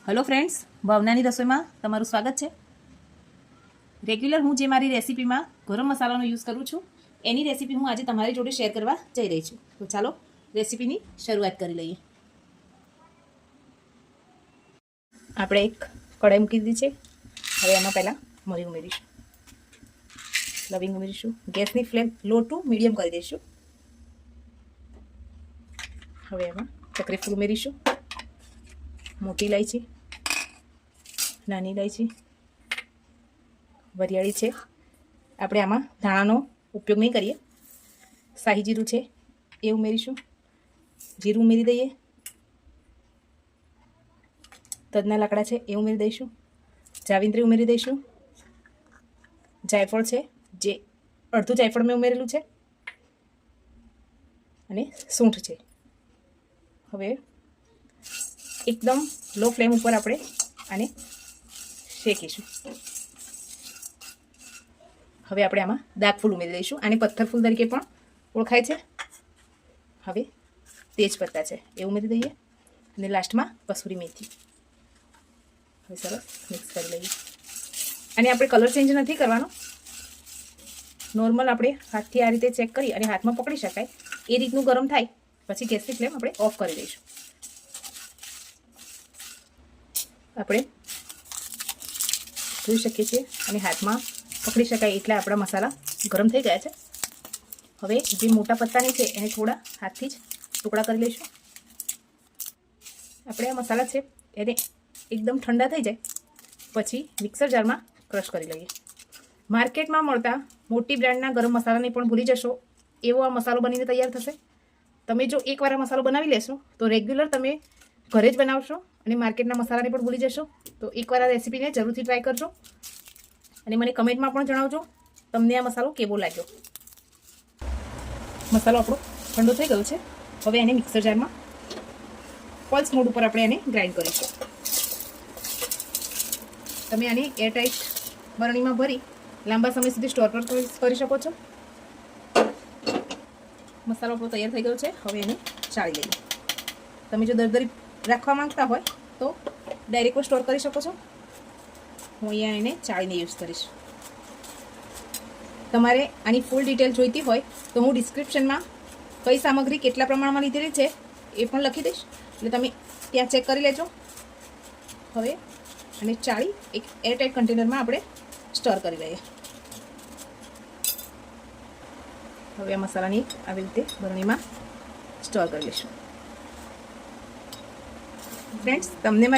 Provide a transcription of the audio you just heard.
Hello friends, Bhavnani रसोई में तमारुं स्वागत है। रेग्युलर हूँ जे मारी रेसिपी में गरम मसालानो यूज़ करूँ छूँ एनी रेसिपी हूँ आज तमारी जोड़े शेर करवा जई रही छूँ। तो चलो रेसिपीनी शरूआत करी लईए। आपणे एक कढ़ाई मूकी दीधी है। हवे एमां पहला मरी उमेरीशुं, लविंग उमेरीशुं। गैसनी फ्लेम लो टू मीडियम करी दईशुं। हवे एमां चक्री फूल उमेरीशुं, मोटी इलायची, नानी इलायची, वरियाળી છે। આપણે આમાં ધાણાનો ઉપયોગ નહીં કરીએ। શાહી જીરું છે એ ઉમેરીશું। જીરું ઉમેરી દઈએ। તજના લાકડા છે એ ઉમેરી દઈશું। જાવિત્રી ઉમેરી દઈશું। જાયફળ છે જે અડધું જાયફળ મેં ઉમેરેલું છે અને સૂંઠ છે। હવે એકદમ લો ફ્લેમ ઉપર આપણે આને શેકીશું। હવે આપણે આમાં દાગ ફૂલ ઉમેરી દઈશું। આને પથ્થર ફૂલ તરીકે પણ ઓળખાય છે। હવે તેજ પત્તા છે એ ઉમેરી દઈએ અને લાસ્ટમાં કસૂરી મેથી। હવે સરસ મિક્સ કરી લઈએ। અને આપણે કલર ચેન્જ નથી કરવાનો, નોર્મલ આપણે હાથથી આ રીતે ચેક કરી અને હાથમાં પકડી શકાય એ રીતનું ગરમ થાય પછી ગેસની ફ્લેમ આપણે ઓફ કરી દઈશું। આપણે જોઈ શકીએ છીએ અને હાથમાં પકડી શકાય એટલા આપણા મસાલા ગરમ થઈ ગયા છે। હવે જે મોટા પત્તાની છે એને થોડા હાથથી જ ટુકડા કરી લઈશું। આપણે આ મસાલા છે એને એકદમ ઠંડા થઈ જાય પછી મિક્સર જારમાં ક્રશ કરી લઈએ। માર્કેટમાં મળતા મોટી બ્રાન્ડના ગરમ મસાલાને પણ ભૂલી જશો એવો આ મસાલો બનીને તૈયાર થશે। તમે જો એકવાર આ મસાલો બનાવી લેશો તો રેગ્યુલર તમે ઘરે જ બનાવશો અને માર્કેટના મસાલાને પણ ભૂલી જશો। તો એકવાર આ રેસીપીને જરૂરથી ટ્રાય કરજો અને મને કમેન્ટમાં પણ જણાવજો તમને આ મસાલો કેવો લાગ્યો। મસાલો આપણો ઠંડો થઈ ગયો છે। હવે એને મિક્સર જારમાં પલ્સ મોડ ઉપર આપણે એને ગ્રાઇન્ડ કરીશું। તમે આને એરટાઇટ બરણીમાં ભરી લાંબા સમય સુધી સ્ટોર પર કરી શકો છો। મસાલો આપણો તૈયાર થઈ ગયો છે। હવે એને ચાળી લઈએ। તમે જો દરદરી રાખવા માંગતા હોય તો ડાયરેક્ટ સ્ટોર કરી શકો છો। હું અહીંયા એને ચાળીને યુઝ કરીશ। તમારે આની ફૂલ ડિટેલ જોઈતી હોય તો હું ડિસ્ક્રિપ્શનમાં કઈ સામગ્રી કેટલા પ્રમાણમાં લીધેલી છે એ પણ લખી દઈશ, એટલે તમે ત્યાં ચેક કરી લેજો। હવે આને ચાળી એક એરટાઇટ કન્ટેનરમાં આપણે સ્ટર કરી લઈએ। હવે આ મસાલાની આવી રીતે બરણીમાં સ્ટર કરી લઈશું। ફ્રેન્ડ્સ, તમને